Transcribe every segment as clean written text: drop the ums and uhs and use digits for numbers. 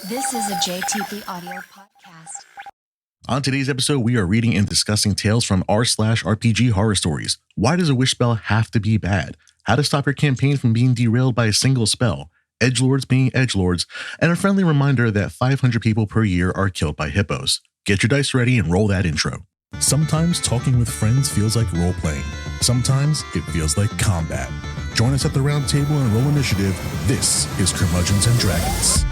This is a JTP audio podcast. On today's episode, we are reading and discussing tales from r/RPG horror stories. Why does a wish spell have to be bad? How to stop your campaign from being derailed by a single spell? Edgelords being edgelords, and a friendly reminder that 500 people per year are killed by hippos. Get your dice ready and roll that intro. Sometimes talking with friends feels like role-playing. Sometimes it feels like combat. Join us at the round table and roll initiative. This is Curmudgeons and Dragons.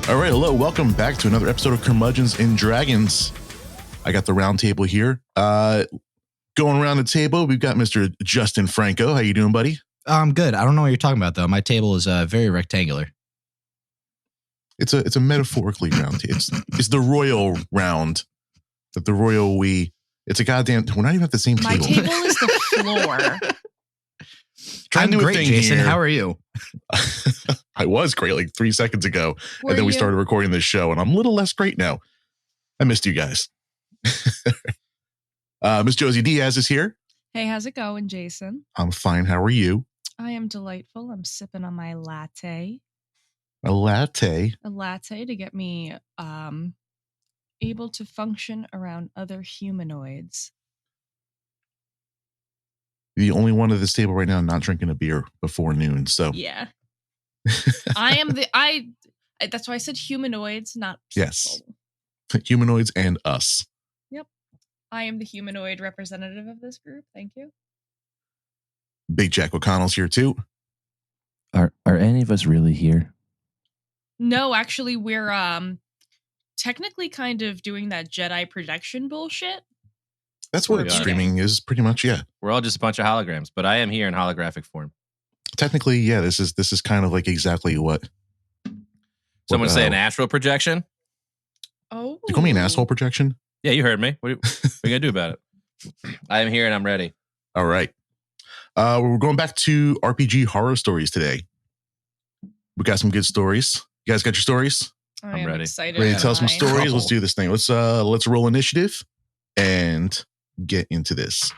All right, hello, welcome back to another episode of Curmudgeons and Dragons. I got the round table here. Going around the table, we've got Mr. Justin Franco. How you doing, buddy? I'm good. I don't know what you're talking about, though. My table is very rectangular. It's a metaphorically round table. It's the royal round. The royal we. It's a goddamn. We're not even at the same table. My table is the floor. I'm great, Jason. How are you? I was great like 3 seconds ago, and then we started recording this show, and I'm a little less great now. I missed you guys. Miss Josey Diaz is here. Hey, how's it going, Jason? I'm fine. How are you? I am delightful. I'm sipping on my latte. A latte? A latte to get me able to function around other humanoids. The only one at this table right now not drinking a beer before noon. So yeah, I am that's why I said humanoids, not people. Yes, humanoids and us. Yep, I am the humanoid representative of this group. Thank you. Big Jack O'Connell's here too. Are any of us really here? No, actually, we're technically kind of doing that Jedi projection bullshit. That's what streaming is pretty much, yeah. We're all just a bunch of holograms, but I am here in holographic form. Technically, yeah, this is kind of like exactly what. Someone say an astral projection? Oh. You call me an asshole projection? Yeah, you heard me. What are you going to do about it? I am here and I'm ready. All right. We're going back to RPG horror stories today. We got some good stories. You guys got your stories? I'm ready. Excited. Ready to tell some stories? Let's do this thing. Let's roll initiative and get into this.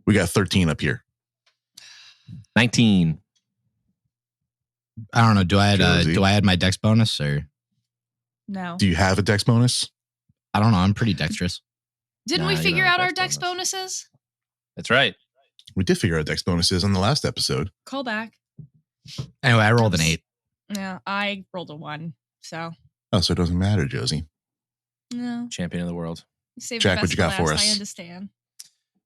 We got 13 up here. 19. I don't know. Do I add my dex bonus or No? Do you have a dex bonus? I don't know. I'm pretty dexterous. Didn't we figure out our dex bonuses? That's right. We did figure out dex bonuses on the last episode. Call back. Anyway, I rolled an 8. Yeah, I rolled a 1. So. Oh, so it doesn't matter, Josie. No. Champion of the world. Jack, what you got for us? I understand.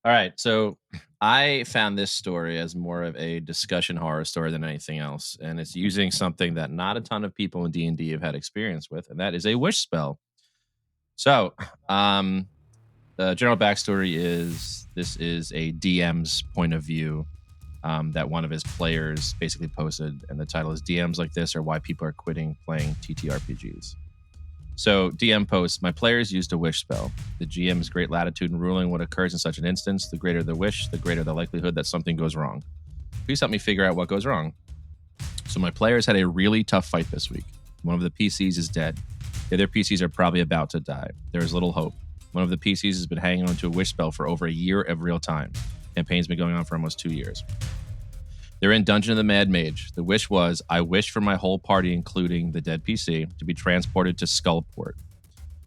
All right. So I found this story as more of a discussion horror story than anything else. And it's using something that not a ton of people in D&D have had experience with, and that is a wish spell. So the general backstory is this is a DM's point of view that one of his players basically posted. And the title is DMs Like This Are Why People Are Quitting Playing TTRPGs. So DM posts, my players used a wish spell. The GM has great latitude in ruling what occurs in such an instance. The greater the wish, the greater the likelihood that something goes wrong. Please help me figure out what goes wrong. So my players had a really tough fight this week. One of the PCs is dead. The other PCs are probably about to die. There is little hope. One of the PCs has been hanging on to a wish spell for over a year of real time. Campaign's been going on for almost 2 years. They're in Dungeon of the Mad Mage. The wish was, I wish for my whole party, including the dead PC, to be transported to Skullport.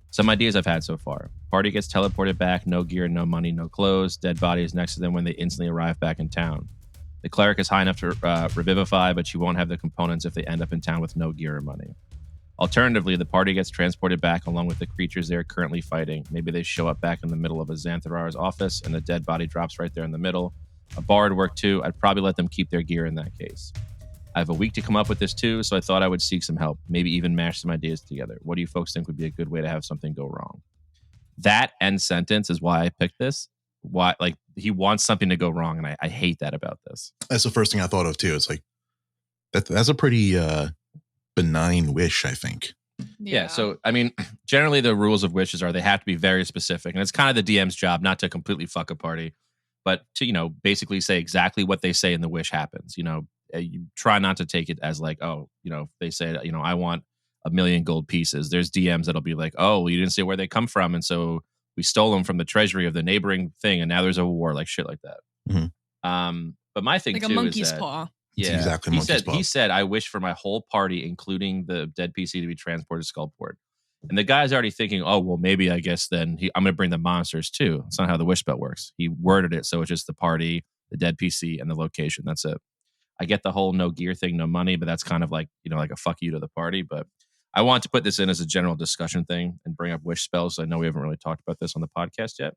Some ideas I've had so far. Party gets teleported back, no gear, no money, no clothes. Dead body is next to them when they instantly arrive back in town. The cleric is high enough to revivify, but she won't have the components if they end up in town with no gear or money. Alternatively, the party gets transported back along with the creatures they're currently fighting. Maybe they show up back in the middle of a Xantharar's office and the dead body drops right there in the middle. A bar would work too. I'd probably let them keep their gear in that case. I have a week to come up with this too, so I thought I would seek some help, maybe even mash some ideas together. What do you folks think would be a good way to have something go wrong? That end sentence is why I picked this. Why, like, he wants something to go wrong, and I hate that about this. That's the first thing I thought of too. It's like that's a pretty benign wish, I think. Yeah. So, I mean, generally the rules of wishes are they have to be very specific, and it's kind of the DM's job not to completely fuck a party, but to, you know, basically say exactly what they say in the wish happens. You know, you try not to take it as like, oh, you know, they say, you know, I want 1 million gold pieces. There's DMs that'll be like, oh, well, you didn't say where they come from, and so we stole them from the treasury of the neighboring thing, and now there's a war, like shit like that. But my thing like too a monkey's is that, paw. It's yeah, exactly monkey's paw. he said, I wish for my whole party, including the dead PC, to be transported to Skullport. And the guy's already thinking, oh, well, maybe I guess then I'm going to bring the monsters too. It's not how the wish spell works. He worded it so it's just the party, the dead PC, and the location. That's it. I get the whole no gear thing, no money, but that's kind of like, like a fuck you to the party. But I want to put this in as a general discussion thing and bring up wish spells. I know we haven't really talked about this on the podcast yet,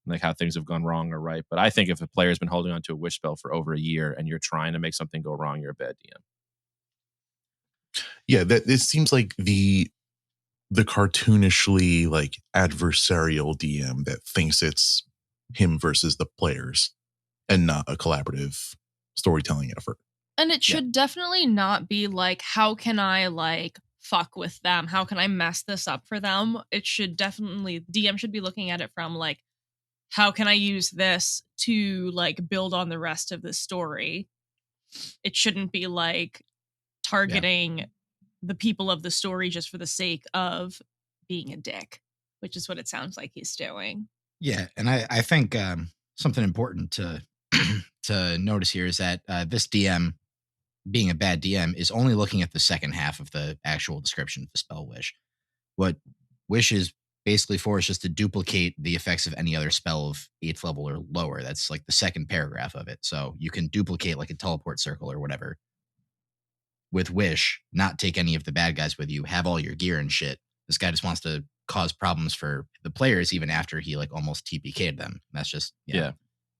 like how things have gone wrong or right. But I think if a player's been holding on to a wish spell for over a year and you're trying to make something go wrong, you're a bad DM. Yeah, that it seems like the cartoonishly like adversarial DM that thinks it's him versus the players and not a collaborative storytelling effort. And it should definitely not be like, how can I like fuck with them? How can I mess this up for them? It should definitely, DM should be looking at it from like, how can I use this to like build on the rest of the story? It shouldn't be like targeting the people of the story just for the sake of being a dick, which is what it sounds like he's doing. Yeah, and I think something important to to notice here is that this DM, being a bad DM, is only looking at the second half of the actual description of the spell wish. What wish is basically for is just to duplicate the effects of any other spell of 8th level or lower. That's like the second paragraph of it. So you can duplicate like a teleport circle or whatever with wish, not take any of the bad guys with you, have all your gear and shit. This guy just wants to cause problems for the players even after he like almost TPK'd them. That's just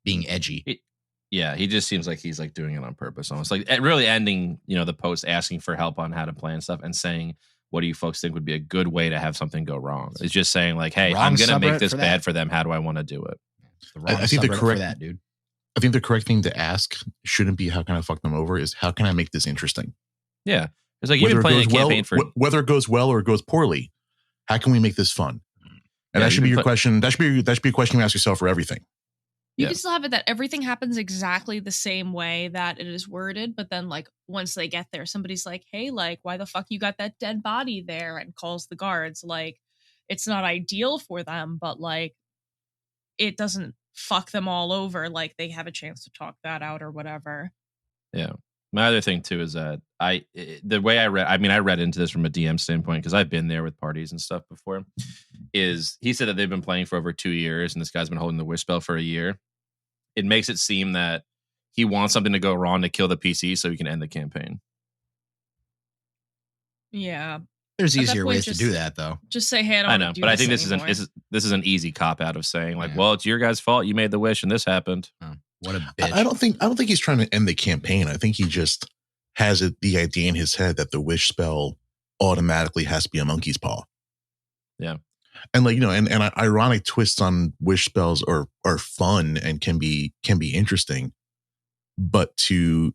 being edgy. He just seems like he's like doing it on purpose, almost like really ending, the post asking for help on how to play and stuff and saying, what do you folks think would be a good way to have something go wrong? It's just saying like, hey, I'm going to make this bad for them. How do I want to do it? I think I think the correct thing to ask shouldn't be how can I fuck them over, is how can I make this interesting? Yeah. It's like you've been playing a campaign for whether it goes well or it goes poorly. How can we make this fun? And that should be your question. That should be a question you ask yourself for everything. You can still have it that everything happens exactly the same way that it is worded, but then like once they get there, somebody's like, hey, like, why the fuck you got that dead body there, and calls the guards. Like, it's not ideal for them, but like it doesn't fuck them all over. Like they have a chance to talk that out or whatever. Yeah. My other thing too is that I read into this from a DM standpoint, because I've been there with parties and stuff before, is he said that they've been playing for over 2 years and this guy's been holding the wish spell for a year. It makes it seem that he wants something to go wrong to kill the PC so he can end the campaign. Yeah. There's easier ways to do that, though. Just say, hey, I know, but I think this is an easy cop out of saying like, well, it's your guys' fault. You made the wish and this happened. Oh, what a bitch. I don't think he's trying to end the campaign. I think he just has the idea in his head that the wish spell automatically has to be a monkey's paw. Yeah. And like, and ironic twists on wish spells are fun and can be interesting, but to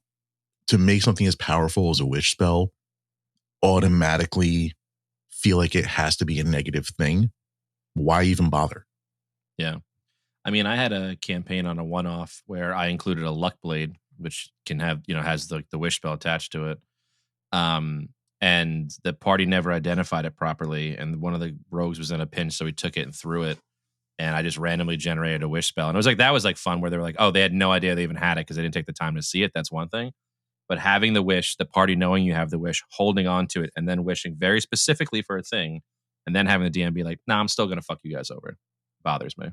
make something as powerful as a wish spell automatically feel like it has to be a negative thing, why even bother? Yeah. I mean, I had a campaign on a one-off where I included a luck blade, which can have, has the wish spell attached to it. And the party never identified it properly. And one of the rogues was in a pinch, so he took it and threw it. And I just randomly generated a wish spell. And it was like, that was like fun, where they were like, oh, they had no idea they even had it because they didn't take the time to see it. That's one thing. But having the wish, the party knowing you have the wish, holding on to it, and then wishing very specifically for a thing, and then having the DM be like, nah, I'm still going to fuck you guys over, bothers me.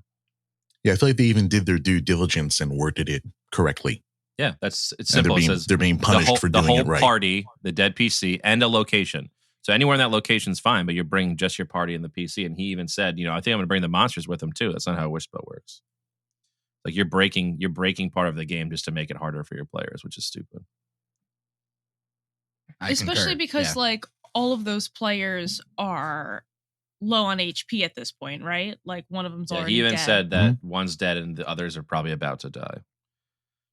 Yeah, I feel like they even did their due diligence and worded it correctly. Yeah, it's simple. They're being punished for doing it right. The whole party, the dead PC, and a location. So anywhere in that location is fine, but you're bringing just your party and the PC. And he even said, I think I'm going to bring the monsters with him too. That's not how a wish spell works. Like you're breaking part of the game just to make it harder for your players, which is stupid. Especially because like all of those players are low on HP at this point, right? Like one of them's already he even dead. said that one's dead and the others are probably about to die.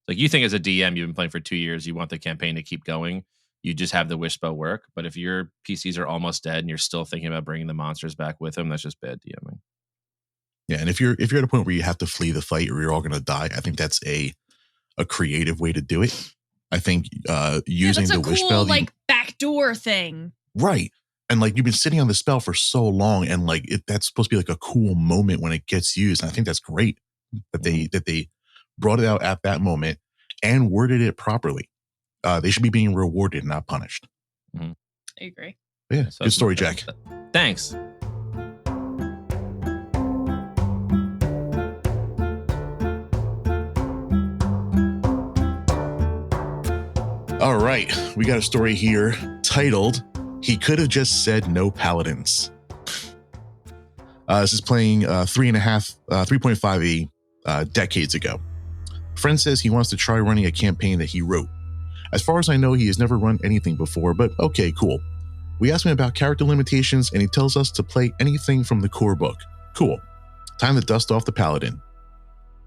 Like you think as a DM, you've been playing for 2 years, you want the campaign to keep going. You just have the wish spell work. But if your PCs are almost dead and you're still thinking about bringing the monsters back with them, that's just bad DMing. Yeah, and if you're at a point where you have to flee the fight or you're all going to die, I think that's a creative way to do it. I think using the wish spell, like backdoor thing, right? And like you've been sitting on the spell for so long, and like that's supposed to be like a cool moment when it gets used. And I think that's great that they brought it out at that moment and worded it properly. They should be being rewarded, not punished. I agree. Yeah, So good story, Jack. Thanks. All right, we got a story here titled "He Could Have Just Said No Paladins." This is playing 3.5e decades ago. Friend says he wants to try running a campaign that he wrote. As far as I know, he has never run anything before, but okay, cool. We asked him about character limitations, and he tells us to play anything from the core book. Cool. Time to dust off the paladin.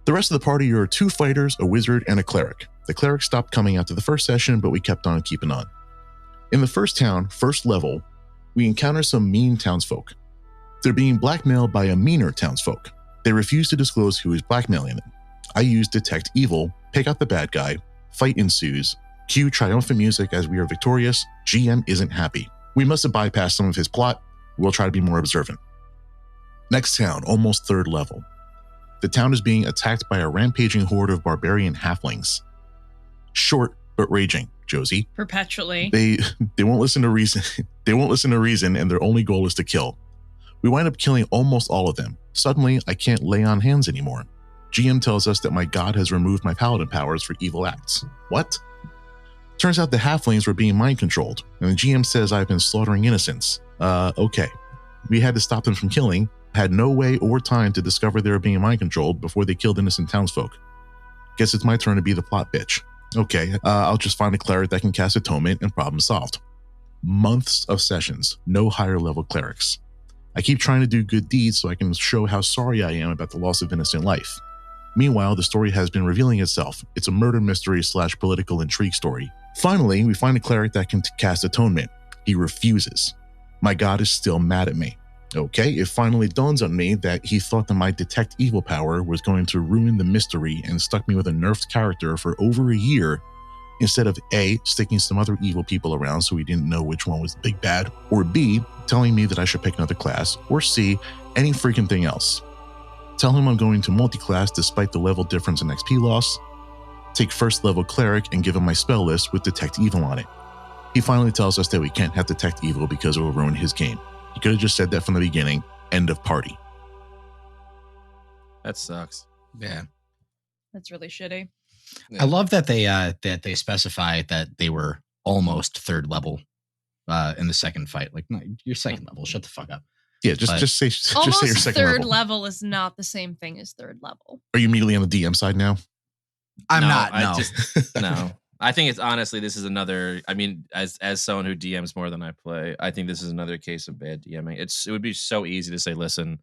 The rest of the party are 2 fighters, a wizard, and a cleric. The cleric stopped coming after the first session, but we kept on keeping on. In the first town, first level, we encounter some mean townsfolk. They're being blackmailed by a meaner townsfolk. They refuse to disclose who is blackmailing them. I use Detect Evil, pick out the bad guy, fight ensues, cue triumphant music as we are victorious. GM isn't happy. We must have bypassed some of his plot. We'll try to be more observant. Next town, almost 3rd level. The town is being attacked by a rampaging horde of barbarian halflings. Short, but raging, Josey. Perpetually. They won't listen to reason. They won't listen to reason, and their only goal is to kill. We wind up killing almost all of them. Suddenly, I can't lay on hands anymore. GM tells us that my god has removed my paladin powers for evil acts. What? Turns out the halflings were being mind controlled, and the GM says I've been slaughtering innocents. Okay. We had to stop them from killing, had no way or time to discover they were being mind controlled before they killed innocent townsfolk. Guess it's my turn to be the plot bitch. Okay, I'll just find a cleric that can cast Atonement and problem solved. Months of sessions, no higher level clerics. I keep trying to do good deeds so I can show how sorry I am about the loss of innocent life. Meanwhile, the story has been revealing itself. It's a murder mystery / political intrigue story. Finally, we find a cleric that can cast Atonement. He refuses. My god is still mad at me. Okay, it finally dawns on me that he thought that my Detect Evil power was going to ruin the mystery and stuck me with a nerfed character for over a year instead of A, sticking some other evil people around so we didn't know which one was the big bad, or B, telling me that I should pick another class, or C, any freaking thing else. Tell him I'm going to multi-class despite the level difference in XP loss, take 1st level cleric and give him my spell list with Detect Evil on it. He finally tells us that we can't have Detect Evil because it will ruin his game. He could have just said that from the beginning. End of party. That sucks. Yeah. That's really shitty. I love that they specify that they were almost 3rd level in the second fight. Like, no, you're 2nd level. Shut the fuck up. Yeah, just say Almost your 2nd third level. level is not the same thing as 3rd level. Are you immediately on the DM side now? I'm No, not. I No. No. I think it's honestly, this is another, I mean, as someone who DMs more than I play, I think this is another case of bad DMing. It would be so easy to say, listen,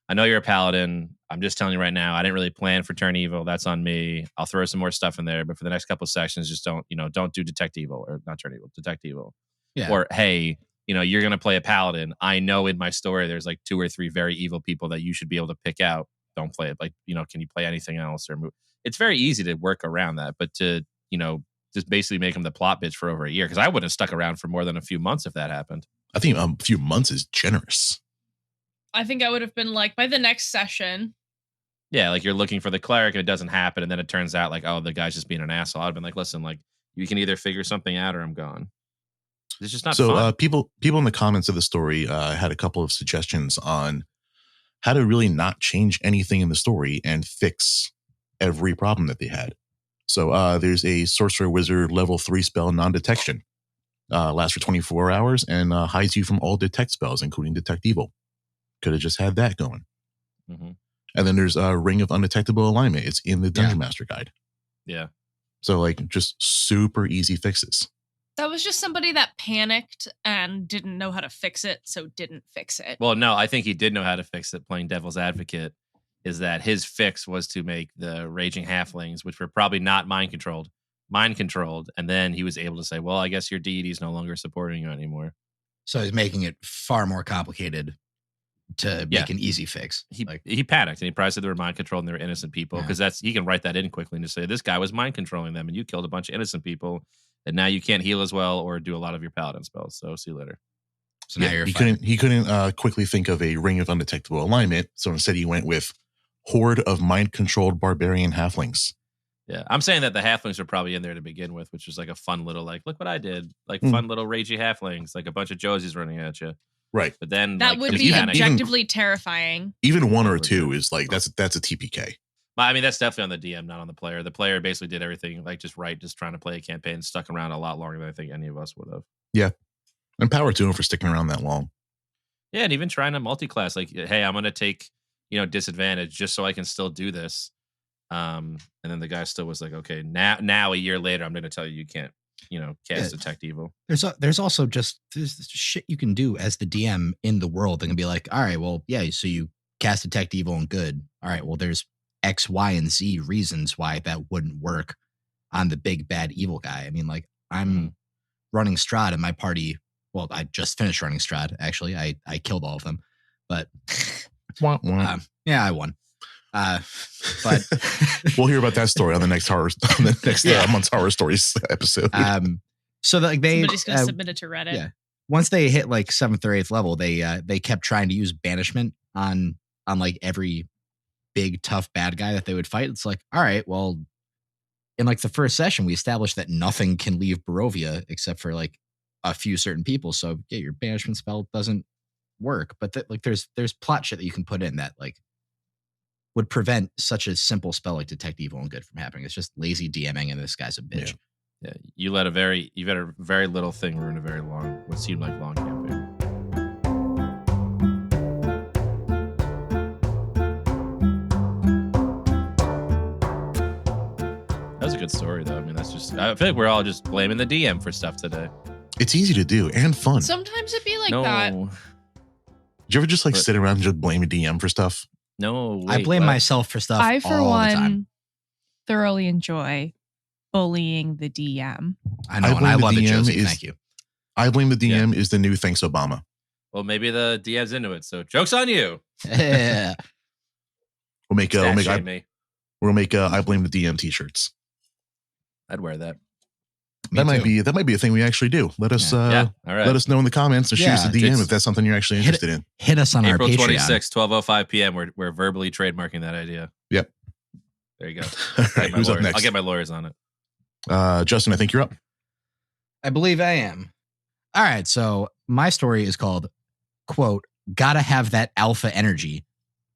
I know you're a paladin. I'm just telling you right now, I didn't really plan for turn evil. That's on me. I'll throw some more stuff in there, but for the next couple of sections, just don't do Detect Evil, or not turn evil, Detect Evil. Yeah. Or, hey, you're going to play a paladin. I know in my story, there's like 2 or 3 very evil people that you should be able to pick out. Don't play it. Like, can you play anything else or move? It's very easy to work around that, but to, just basically make him the plot bitch for over a year. Cause I wouldn't have stuck around for more than a few months if that happened. I think a few months is generous. I think I would have been like, by the next session. Yeah, like you're looking for the cleric and it doesn't happen. And then it turns out like, oh, the guy's just being an asshole. I'd have been like, listen, like you can either figure something out or I'm gone. It's just not fun. People in the comments of the story had a couple of suggestions on how to really not change anything in the story and fix every problem that they had. So there's a sorcerer wizard level 3 spell, non-detection. Lasts for 24 hours and hides you from all detect spells, including Detect Evil. Could have just had that going. Mm-hmm. And then there's a Ring of Undetectable Alignment. It's in the Dungeon Master Guide. Yeah. So like just super easy fixes. That was just somebody that panicked and didn't know how to fix it, so didn't fix it. Well, no, I think he did know how to fix it, playing devil's advocate, is that his fix was to make the raging halflings, which were probably not mind controlled. And then he was able to say, well, I guess your deity is no longer supporting you anymore. So he's making it far more complicated to make an easy fix. He panicked and he probably said they were mind controlled and they were innocent people, because he can write that in quickly and just say, this guy was mind controlling them and you killed a bunch of innocent people and now you can't heal as well or do a lot of your paladin spells. So see you later. So now Yeah, you're he fired. couldn't quickly think of a ring of undetectable alignment, so instead he went with horde of mind-controlled barbarian halflings. Yeah, I'm saying that the halflings are probably in there to begin with, which was like a fun little like, look what I did, like fun little ragey halflings, like a bunch of Josies running at you. Right. But then That like, would just be panic. objectively terrifying. Even one or two is like that's a TPK. I mean, that's definitely on the DM, not on the player. The player basically did everything like just trying to play a campaign, stuck around a lot longer than I think any of us would have. Yeah, and power to him for sticking around that long. Yeah, and even trying to multi-class, like, hey, I'm gonna take disadvantage just so I can still do this. And then the guy still was like, okay, now a year later, I'm going to tell you can't, cast detect evil. There's also just there's shit you can do as the DM in the world that can be like, all right, well, yeah, so you cast detect evil and good. All right, well, there's X, Y, and Z reasons why that wouldn't work on the big bad evil guy. I mean, like I'm running Strahd in my party. Well, I just finished running Strahd. Actually, I killed all of them, but yeah, I won. But we'll hear about that story on the next month's horror stories episode. So like somebody's gonna submit it to Reddit. Yeah. Once they hit like 7th or 8th level, they kept trying to use banishment on like every big tough bad guy that they would fight. It's like, all right, well, in like the first session, we established that nothing can leave Barovia except for like a few certain people. So yeah, your banishment spell doesn't work. But like there's plot shit that you can put in that like would prevent such a simple spell like detect evil and good from happening. It's just lazy DMing, and this guy's a bitch. Yeah, you let a very little thing ruin a very long, what seemed like long campaign. That was a good story, though. I mean, I feel like we're all just blaming the DM for stuff today. It's easy to do and fun. Sometimes it'd be like no. that. Did you ever just like sit around and just blame a DM for stuff? No, wait, I blame what? myself for stuff. I, for all the time. one, thoroughly enjoy bullying the DM. I know, and I love it, Josey. Thank you. I blame the DM is the new thanks Obama. Well, maybe the DM's into it, so joke's on you. Yeah. We'll make I blame the DM t-shirts. I'd wear that. That might be a thing we actually do. Let us All right. let us know in the comments or shoot us a DM if that's something you're actually interested in. Hit us on April our Patreon. 26th, 12:05 p.m. We're verbally trademarking that idea. Yep. There you go. All right, who's up next? I'll get my lawyers on it. Justin, I think you're up. I believe I am. All right, so my story is called, quote, "Gotta Have That Alpha Energy,"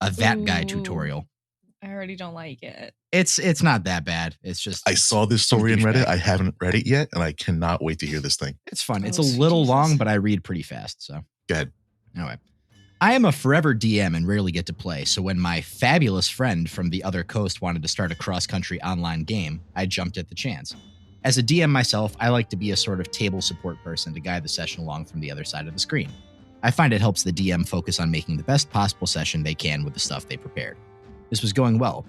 a That Guy Ooh. tutorial. I already don't like it. It's not that bad. It's just I saw this story in Reddit. douchebag. I haven't read it yet, and I cannot wait to hear this thing. It's fun. It's Oh, a sweet little Jesus. long, but I read pretty fast. So Go ahead. anyway, I am a forever DM and rarely get to play. So when my fabulous friend from the other coast wanted to start a cross-country online game, I jumped at the chance. As a DM myself, I like to be a sort of table support person to guide the session along from the other side of the screen. I find it helps the DM focus on making the best possible session they can with the stuff they prepared. This was going well.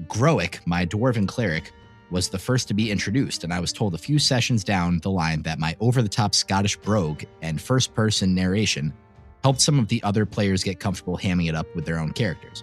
Groic, my dwarven cleric, was the first to be introduced, and I was told a few sessions down the line that my over-the-top Scottish brogue and first-person narration helped some of the other players get comfortable hamming it up with their own characters.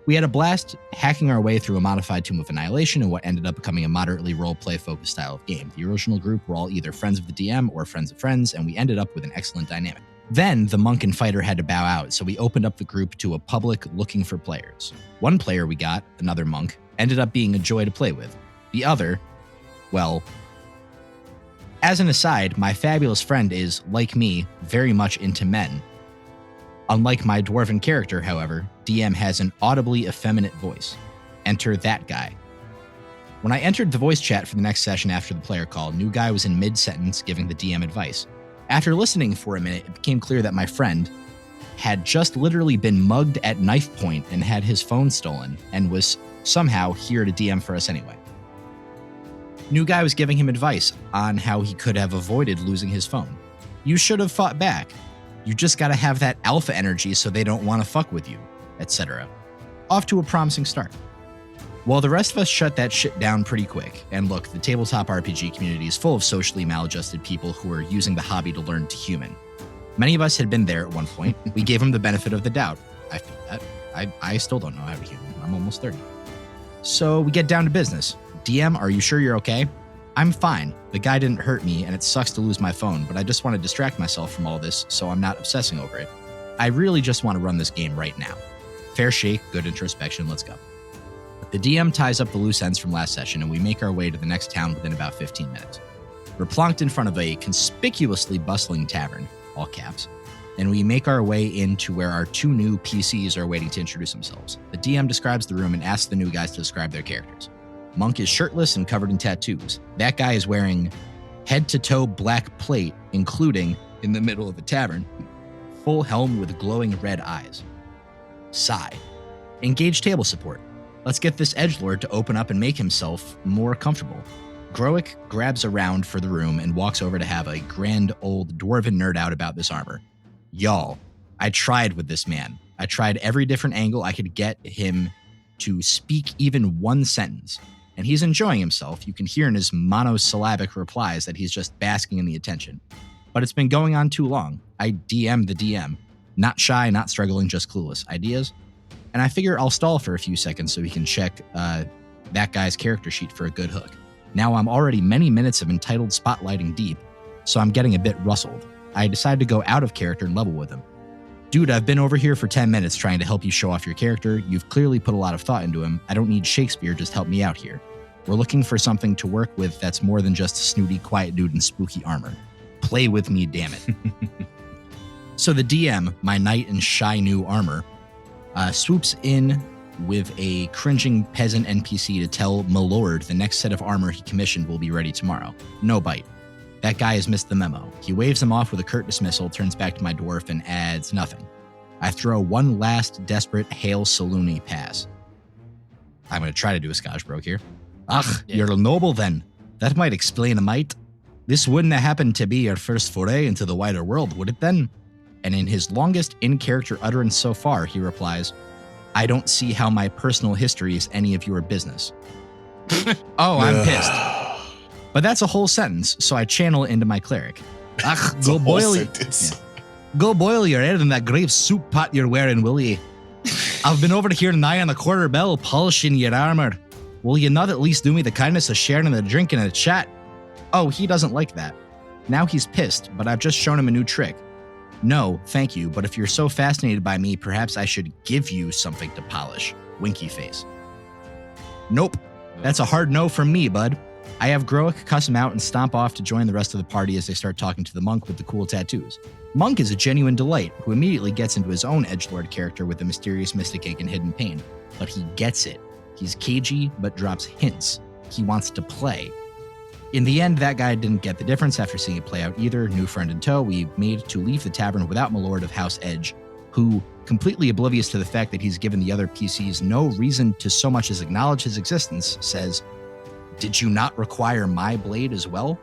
We had a blast hacking our way through a modified Tomb of Annihilation and what ended up becoming a moderately role-play-focused style of game. The original group were all either friends of the DM or friends of friends, and we ended up with an excellent dynamic. Then, the monk and fighter had to bow out, so we opened up the group to a public looking for players. One player we got, another monk, ended up being a joy to play with. The other, well, as an aside, my fabulous friend is, like me, very much into men. Unlike my dwarven character, however, DM has an audibly effeminate voice. Enter that guy. When I entered the voice chat for the next session after the player call, new guy was in mid-sentence giving the DM advice. After listening for a minute, it became clear that my friend had just literally been mugged at knife point and had his phone stolen and was somehow here to DM for us anyway. New guy was giving him advice on how he could have avoided losing his phone. You should have fought back. You just gotta have that alpha energy so they don't want to fuck with you, etc. Off to a promising start. Well, the rest of us shut that shit down pretty quick. And look, the tabletop RPG community is full of socially maladjusted people who are using the hobby to learn to human. Many of us had been there at one point. We gave them the benefit of the doubt. I feel that. I still don't know how to human. I'm almost 30. So we get down to business. DM, are you sure you're okay? I'm fine. The guy didn't hurt me, and it sucks to lose my phone, but I just want to distract myself from all this so I'm not obsessing over it. I really just want to run this game right now. Fair shake, good introspection, let's go. The DM ties up the loose ends from last session, and we make our way to the next town within about 15 minutes. We're plonked in front of a conspicuously bustling tavern, all caps, and we make our way into where our 2 new PCs are waiting to introduce themselves. The DM describes the room and asks the new guys to describe their characters. Monk is shirtless and covered in tattoos. That guy is wearing head-to-toe black plate, including, in the middle of the tavern, full helm with glowing red eyes. Sigh. Engage table support. Let's get this edgelord to open up and make himself more comfortable. Groick grabs around for the room and walks over to have a grand old dwarven nerd out about this armor. Y'all, I tried with this man. I tried every different angle I could get him to speak even one sentence. And he's enjoying himself. You can hear in his monosyllabic replies that he's just basking in the attention. But it's been going on too long. I DM the DM. Not shy, not struggling, just clueless. Ideas? And I figure I'll stall for a few seconds so he can check that guy's character sheet for a good hook. Now I'm already many minutes of entitled spotlighting deep, so I'm getting a bit rustled. I decide to go out of character and level with him. Dude, I've been over here for 10 minutes trying to help you show off your character. You've clearly put a lot of thought into him. I don't need Shakespeare, just help me out here. We're looking for something to work with that's more than just a snooty, quiet dude in spooky armor. Play with me, damn it. So the DM, my knight in shy new armor, swoops in with a cringing peasant NPC to tell Milord the next set of armor he commissioned will be ready tomorrow. No bite. That guy has missed the memo. He waves him off with a curt dismissal, turns back to my dwarf, and adds nothing. I throw one last desperate Hail Saloony pass. I'm going to try to do a Scotch brogue here. Ach, yeah. You're noble then. That might explain a mite. This wouldn't have happened to be your first foray into the wider world, would it then? And in his longest in-character utterance so far, he replies, I don't see how my personal history is any of your business. Oh, I'm pissed. But that's a whole sentence, so I channel it into my cleric. Ach, go boil your head in that grave soup pot you're wearing, will ye? I've been over here nigh on the quarter bell, polishing your armor. Will you not at least do me the kindness of sharing a drink and a chat? Oh, he doesn't like that. Now he's pissed, but I've just shown him a new trick. No, thank you, but if you're so fascinated by me, perhaps I should give you something to polish. Winky face. Nope. That's a hard no from me, bud. I have Groick cuss him out and stomp off to join the rest of the party as they start talking to the monk with the cool tattoos. Monk is a genuine delight, who immediately gets into his own edgelord character with the mysterious mystic ink and hidden pain. But he gets it. He's cagey, but drops hints. He wants to play. In the end, that guy didn't get the difference after seeing it play out either. New friend in tow, we made to leave the tavern without my lord of House Edge, who, completely oblivious to the fact that he's given the other PCs no reason to so much as acknowledge his existence, says, Did you not require my blade as well?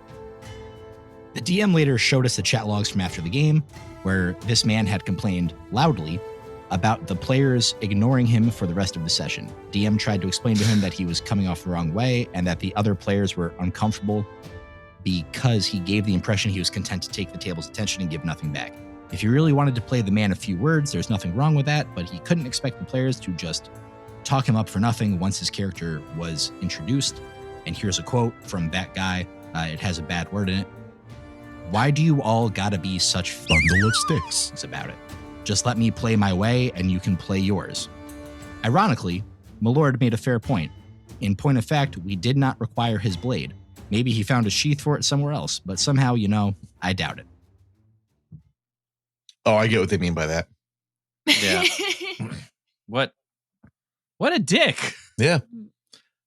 The DM later showed us the chat logs from after the game, where this man had complained loudly about the players ignoring him for the rest of the session. DM tried to explain to him that he was coming off the wrong way and that the other players were uncomfortable because he gave the impression he was content to take the table's attention and give nothing back. If he really wanted to play the man a few words, there's nothing wrong with that, but he couldn't expect the players to just talk him up for nothing once his character was introduced. And here's a quote from that guy. It has a bad word in it. Why do you all gotta be such Bundle of sticks? It's about it. Just let me play my way and you can play yours. Ironically, Milord made a fair point. In point of fact, we did not require his blade. Maybe he found a sheath for it somewhere else, but somehow, I doubt it. Oh, I get what they mean by that. Yeah. What a dick. Yeah.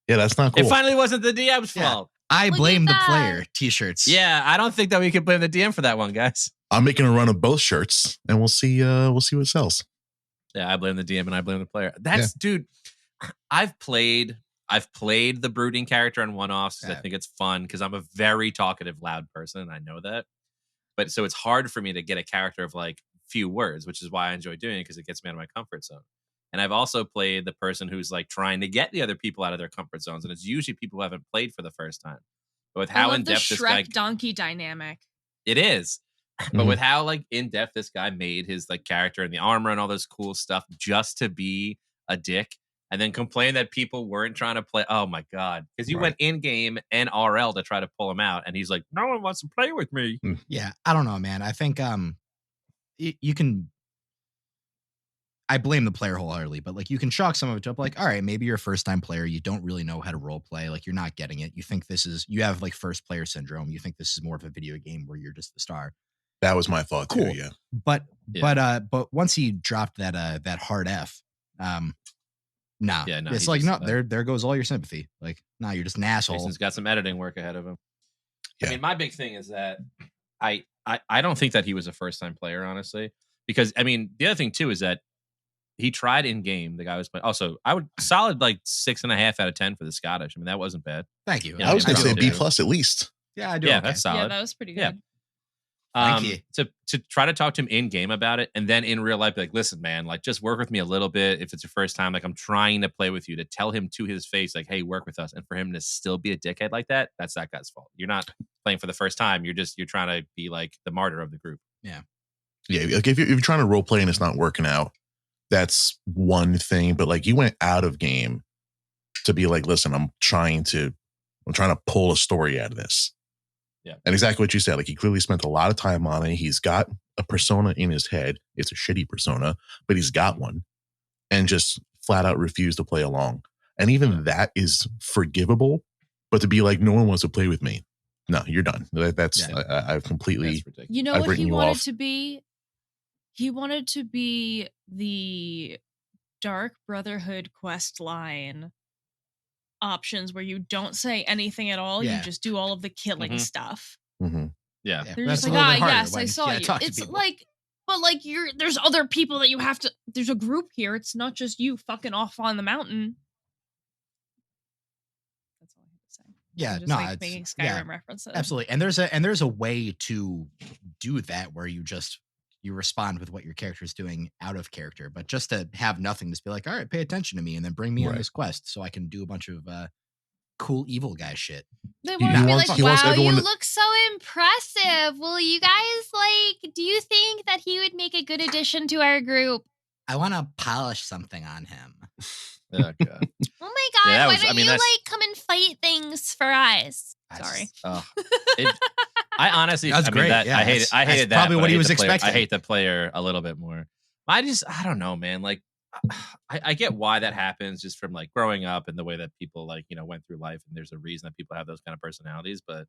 Yeah, that's not cool. It finally wasn't the DM's fault. I Look blame at the that. player. T-shirts. Yeah, I don't think that we can blame the DM for that one, guys. I'm making a run of both shirts, and we'll see what sells. Yeah, I blame the DM and I blame the player. Dude, I've played the brooding character on one-offs because I think it's fun because I'm a very talkative, loud person, and I know that. But so it's hard for me to get a character of like few words, which is why I enjoy doing it because it gets me out of my comfort zone. And I've also played the person who's like trying to get the other people out of their comfort zones, and it's usually people who haven't played for the first time. But with how in depth this guy, donkey dynamic, it is. But with how like in depth this guy made his like character and the armor and all this cool stuff just to be a dick, and then complain that people weren't trying to play. Oh my God. Because you Right. went in game and RL to try to pull him out. And he's like, no one wants to play with me. Yeah, I don't know, man. I think you can. I blame the player wholeheartedly, but like you can chalk some of it up. Like, all right, maybe you're a first time player. You don't really know how to role play. Like, you're not getting it. You think you have like first player syndrome. You think this is more of a video game where you're just the star. That was my thought Cool. too. Yeah. But once he dropped that hard F, nah. Yeah, no, it's he like, just, no, there goes all your sympathy. Like, nah, you're just an asshole. Jason's got some editing work ahead of him. Yeah. I mean, my big thing is that I don't think that he was a first time player, honestly, because I mean, the other thing too is that he tried in game. The guy was playing. Also, I would solid like 6.5 out of 10 for the Scottish. I mean, that wasn't bad. Thank you. Yeah, I was going to say probably B do. plus at least. Yeah, I do. Yeah, okay. that's solid. Yeah, that was pretty good. Yeah. Thank you. To try to talk to him in game about it, and then in real life, be like, listen, man, like just work with me a little bit. If it's your first time, like I'm trying to play with you, to tell him to his face, like, hey, work with us, and for him to still be a dickhead like that, that's that guy's fault. You're not playing for the first time. You're trying to be like the martyr of the group. Yeah. Like if you're trying to role play and it's not working out, that's one thing. But like you went out of game to be like, listen, I'm trying to pull a story out of this. Yeah. And exactly what you said. Like he clearly spent a lot of time on it. He's got a persona in his head. It's a shitty persona, but he's got one, and just flat out refused to play along. And even that is forgivable. But to be like, no one wants to play with me. No, you're done. That's I've completely. That's ridiculous. You know I've what written he you wanted off. to be? He wanted to be the Dark Brotherhood quest line options where you don't say anything at all. Yeah. You just do all of the killing Mhm. stuff. Mhm. Yeah. They're that's just a like, little bit harder yes, I when saw you you. talk to It's people. like, but like there's other people that you have to. There's a group here. It's not just you fucking off on the mountain. That's all I have to say. Yeah, I'm just no, like it's- making Skyrim yeah, references. Absolutely. And there's a way to do that where you respond with what your character is doing out of character, but just to have nothing, just be like, all right, pay attention to me and then bring me on Right. this quest so I can do a bunch of cool evil guy shit. They He want to be wants- like, he wants wow, everyone you to- look so impressive. Will you guys do you think that he would make a good addition to our group? I want to polish something on him. Oh, God. Oh my God, Yeah, that why was- I don't mean, you that's- come and fight things for us? I Sorry. just- Oh, I honestly, That's I mean, great. that Yeah, I hated that's that. probably but what I he hate was the player- expecting. I hate the player a little bit more. I don't know, man. Like, I get why that happens, just from like growing up and the way that people like went through life, and there's a reason that people have those kind of personalities. But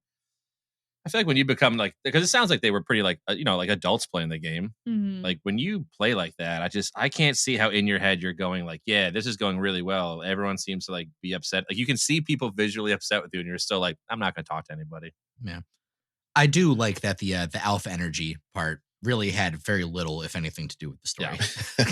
I feel like when you become like, because it sounds like they were pretty like like adults playing the game. Mhm. Like when you play like that, I can't see how in your head you're going like, yeah, this is going really well. Everyone seems to like be upset. Like you can see people visually upset with you, and you're still like, I'm not going to talk to anybody. Yeah. I do like that the alpha energy part really had very little, if anything, to do with the story.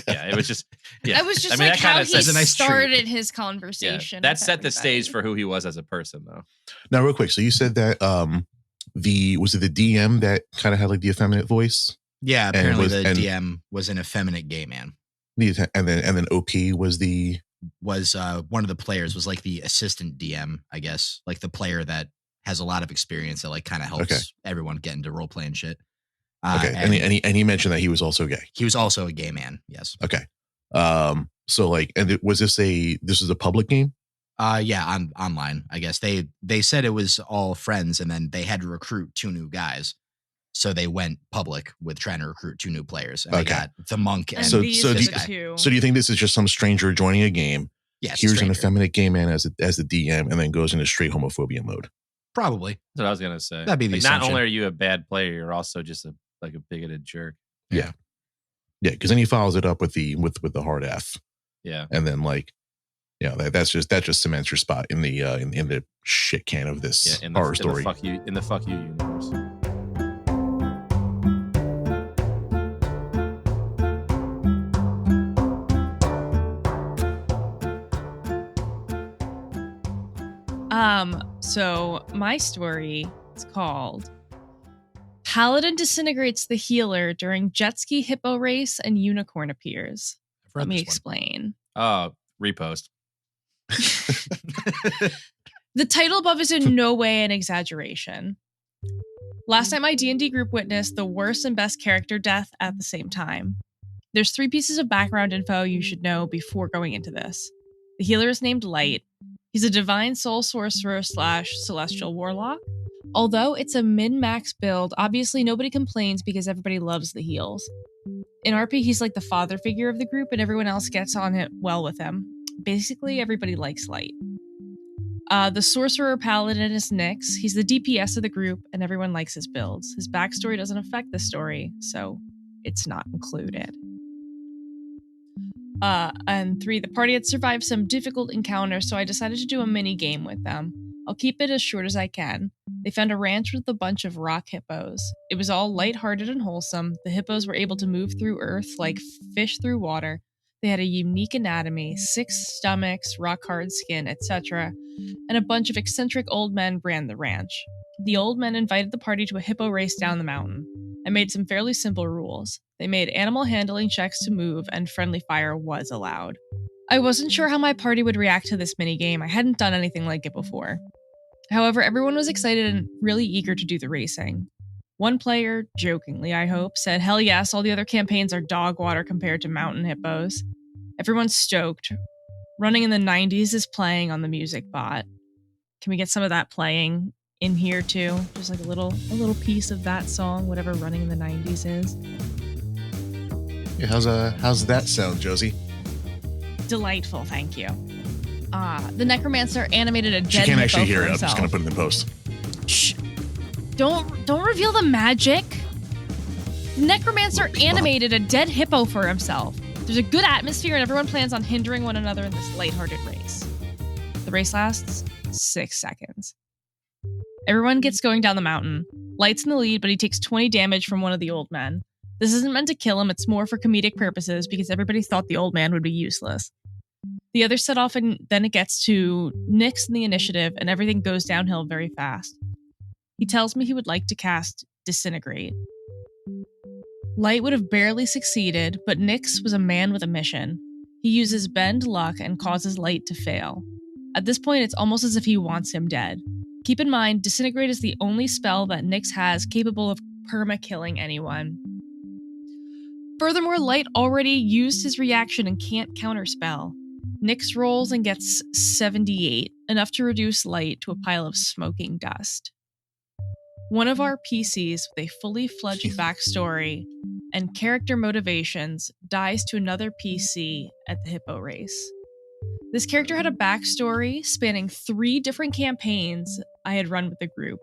Yeah, it was just. Yeah, I was just I mean, like that kinda how he sets- a nice treat. started his Yeah, conversation. that with set the stage for everybody. who he was as a person, though. Now, real quick. So you said that was it the DM that kind of had like the effeminate voice? Yeah, apparently the and- DM was an effeminate gay man. And then OP was the Was one of the players was like the assistant DM, I guess, like the player that has a lot of experience that like kind of helps Okay. everyone get into role playing shit. okay. And he mentioned that he was also gay. he was also a gay man. Yes. Okay. So like, and was this is a public game? Yeah, on online, I guess. They said it was all friends, and then they had to recruit 2 new guys. So they went public with trying to recruit 2 new players. And they Okay. got the monk and And So- these so are do the you- two. So do you think this is just some stranger joining a game? yes, Here's an stranger. effeminate gay man as the DM, and then goes into straight homophobia mode. Probably. That's what I was gonna say. That'd be the Like, not assumption. only are you a bad player, you're also just a bigoted jerk. Yeah, because then he follows it up with the hard F, Yeah. and then like, that just cements your spot in the shit can of this Yeah. In the, horror in the story. fuck you universe. So my story is called Paladin Disintegrates the Healer During Jet Ski Hippo Race and Unicorn Appears. I've read Let me this one. explain. Oh, repost. The title above is in no way an exaggeration. Last night, my D&D group witnessed the worst and best character death at the same time. There's 3 pieces of background info you should know before going into this. The healer is named Light. He's a divine soul sorcerer / celestial warlock. Although it's a min-max build, obviously nobody complains because everybody loves the heals. In RP, he's like the father figure of the group, and everyone else gets on it well with him. Basically, everybody likes Light. The sorcerer paladin is Nyx. He's the DPS of the group, and everyone likes his builds. His backstory doesn't affect the story, so it's not included. And 3, the party had survived some difficult encounters, so I decided to do a mini game with them. I'll keep it as short as I can. They found a ranch with a bunch of rock hippos. It was all lighthearted and wholesome. The hippos were able to move through earth like fish through water. They had a unique anatomy, 6 stomachs, rock-hard skin, etc., and a bunch of eccentric old men ran the ranch. The old men invited the party to a hippo race down the mountain. I made some fairly simple rules. They made animal handling checks to move, and friendly fire was allowed. I wasn't sure how my party would react to this minigame. I hadn't done anything like it before. However, everyone was excited and really eager to do the racing. One player, jokingly I hope, said, "Hell yes, all the other campaigns are dog water compared to mountain hippos." Everyone's stoked. Running in the 90s is playing on the music bot. Can we get some of that playing in here too? Just like a little piece of that song, whatever Running in the 90s is. Yeah, how's that sound, Josey? Delightful, thank you. The necromancer animated a dead She can't hippo actually hear for it. I'm just himself. gonna put it in the post. Shh. Don't reveal the magic. The necromancer animated a dead hippo for himself. There's a good atmosphere and everyone plans on hindering one another in this lighthearted race. The race lasts 6 seconds. Everyone gets going down the mountain. Light's in the lead, but he takes 20 damage from one of the old men. This isn't meant to kill him, it's more for comedic purposes because everybody thought the old man would be useless. The others set off and then it gets to Nyx in the initiative and everything goes downhill very fast. He tells me he would like to cast Disintegrate. Light would have barely succeeded, but Nyx was a man with a mission. He uses Bend Luck and causes Light to fail. At this point, it's almost as if he wants him dead. Keep in mind, Disintegrate is the only spell that Nyx has capable of perma-killing anyone. Furthermore, Light already used his reaction and can't counterspell. Nyx rolls and gets 78, enough to reduce Light to a pile of smoking dust. One of our PCs with a fully fledged backstory and character motivations dies to another PC at the hippo race. This character had a backstory spanning 3 different campaigns I had run with the group.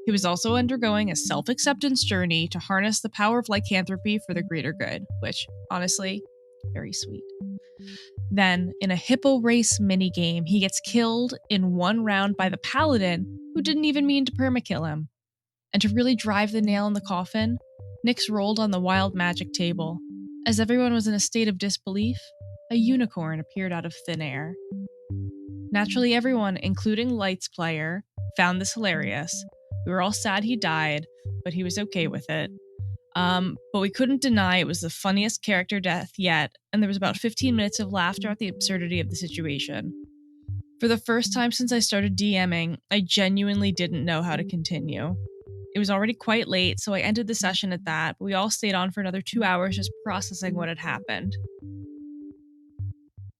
He was also undergoing a self-acceptance journey to harness the power of lycanthropy for the greater good, which, honestly, very sweet. Then, in a hippo race minigame, he gets killed in 1 round by the paladin, who didn't even mean to permakill him. And to really drive the nail in the coffin, Nyx rolled on the wild magic table. As everyone was in a state of disbelief, a unicorn appeared out of thin air. Naturally, everyone, including Light's player, found this hilarious. We were all sad he died, but he was okay with it. But we couldn't deny it was the funniest character death yet, and there was about 15 minutes of laughter at the absurdity of the situation. For the first time since I started DMing, I genuinely didn't know how to continue. It was already quite late, so I ended the session at that, but we all stayed on for another 2 hours just processing what had happened.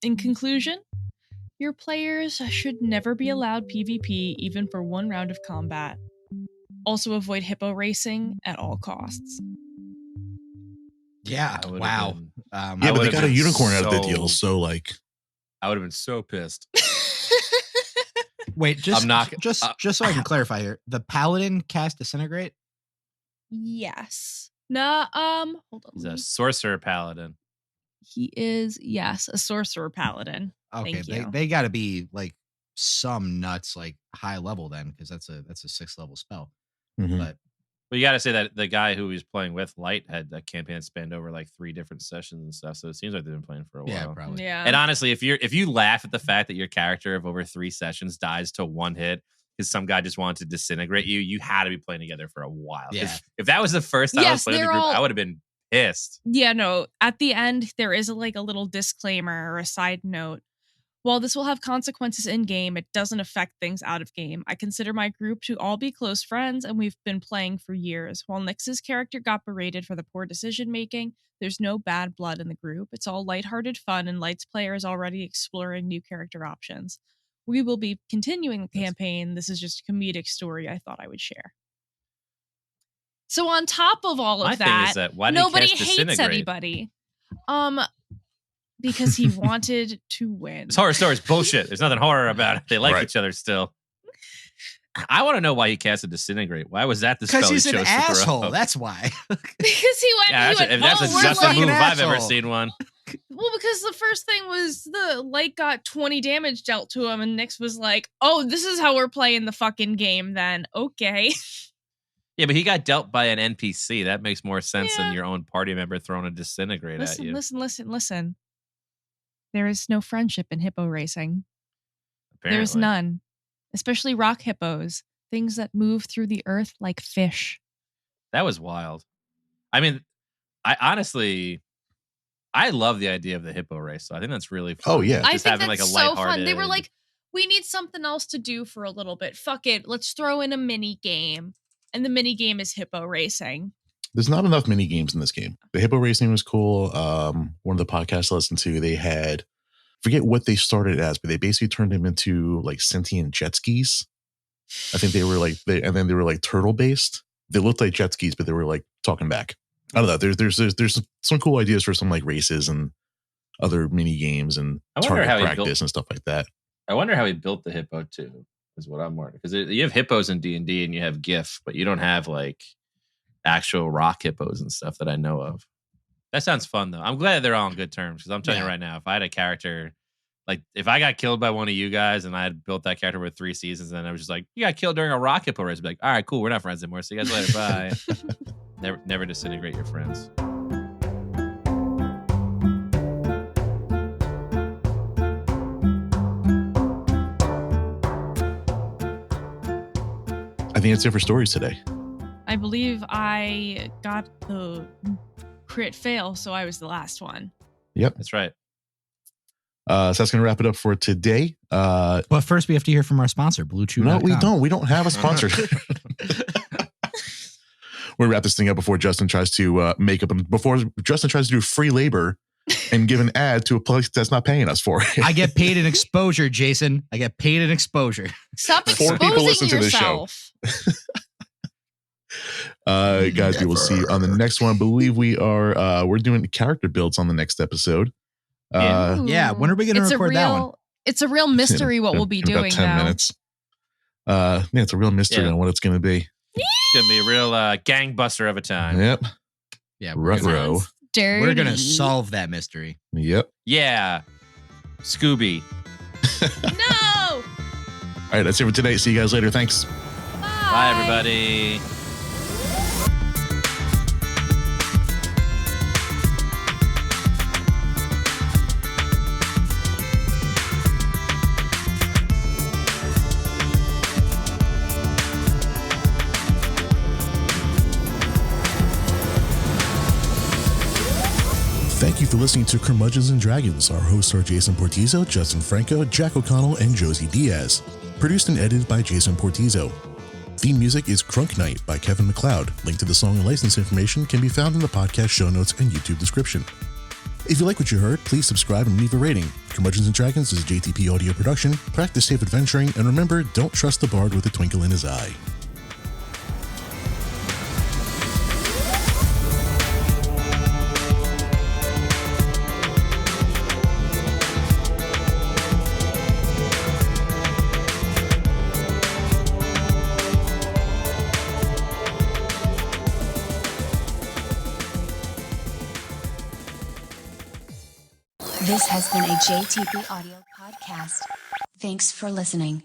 In conclusion, your players should never be allowed PvP even for 1 round of combat. Also avoid hippo racing at all costs. Yeah. Wow. Yeah, but they got a unicorn out of the deal, so like, I would have been so pissed. Wait, just so I can Uh, clarify here, the paladin cast Disintegrate? Yes. No, hold on. He's a sorcerer paladin. He is, yes, a sorcerer paladin. Okay, Thank you. they got to be like some nuts, like high level then, because that's a 6th level spell. mhm. But But you got to say that the guy who he was playing with, Light, had a campaign that spanned over like 3 different sessions and stuff. So it seems like they've been playing for a while. yeah, probably. Yeah. And honestly, if you laugh at the fact that your character of over 3 sessions dies to 1 hit because some guy just wanted to disintegrate you, you had to be playing together for a while. 'Cause Yeah. if that was the first time I was Yes, playing with the they're group, all- I would have been pissed. Yeah, no, at the end, there is like a little disclaimer or a side note. While this will have consequences in-game, it doesn't affect things out of game. I consider my group to all be close friends, and we've been playing for years. While Nyx's character got berated for the poor decision-making, there's no bad blood in the group. It's all lighthearted fun, and Light's player is already exploring new character options. We will be continuing the campaign. This is just a comedic story I thought I would share. So on top of all of My thing is that why did nobody he cast hates Disintegrate? anybody. Because he wanted to win. This horror story is bullshit. There's nothing horror about it. They like each other still. I want to know why he casted Disintegrate. Why was that the spell he Because chose he's an to asshole. throw? That's why. Because he went, If that's oh, a we're Justin like, move I've asshole. ever seen one. well, because the first thing was the Light got 20 damage dealt to him, and Nyx was like, oh, this is how we're playing the fucking game then. Okay. Yeah, but he got dealt by an NPC. That makes more sense than your own party member throwing a Disintegrate at you. Listen. There is no friendship in hippo racing. Apparently. There's none. Especially rock hippos. Things that move through the earth like fish. That was wild. I mean, I love the idea of the hippo race. So I think that's really fun. Oh, yeah. I Just think having that's like a so fun. lighthearted. They were like, we need something else to do for a little bit. Fuck it. Let's throw in a mini game. And the mini game is hippo racing. There's not enough mini games in this game. The hippo racing was cool. One of the podcasts I listened to, they had, forget what they started as, but they basically turned them into like sentient jet skis. I think they were like, and then they were like turtle based. They looked like jet skis, but they were like talking back. I don't know. There's some cool ideas for some like races and other mini games and target practice and stuff like that. I wonder how he built the hippo too. Is what I'm wondering, because you have hippos in D&D and you have GIF, but you don't have like actual rock hippos and stuff that I know of. That sounds fun though. I'm glad they're all on good terms, because I'm telling you right now, if I had a character, like if I got killed by one of you guys and I had built that character with 3 seasons and I was just like, you got killed during a rock hippo race, I'd be like, all right, cool, we're not friends anymore. See you guys later. Bye. Never disintegrate your friends. I think it's it for stories today. I believe I got the crit fail, so I was the last one. Yep. That's right. So that's going to wrap it up for today. But first, we have to hear from our sponsor, BlueChew.com. No, we don't. We don't have a sponsor. We'll wrap this thing up before Justin tries to before Justin tries to do free labor and give an ad to a place that's not paying us for it. I get paid in exposure, Jason. I get paid in exposure. Stop 4 people listen exposing to this show. yourself. Guys, we will see you on the next one. I believe we're doing character builds on the next episode. Yeah, when are we going to record that one? It's a real mystery what we'll be in about doing 10 now. minutes. Yeah, it's a real mystery on what it's going to be. It's going to be a real gangbuster of a time. Yep. Yeah, Ruh-roh. Dirty. we're going to solve that mystery. Yep. Yeah. Scooby. No! All right, that's it for today. See you guys later. Thanks. Bye, everybody. Thank you for listening to Curmudgeons and Dragons. Our hosts are Jason Portizo, Justin Franco, Jack O'Connell, and Josey Diaz. Produced and edited by Jason Portizo. Theme music is Crunk Night by Kevin MacLeod. Link to the song and license information can be found in the podcast show notes and YouTube description. If you like what you heard, please subscribe and leave a rating. Curmudgeons and Dragons is a JTP audio production. Practice safe adventuring, and remember, don't trust the bard with a twinkle in his eye. This has been a JTP Audio podcast. Thanks for listening.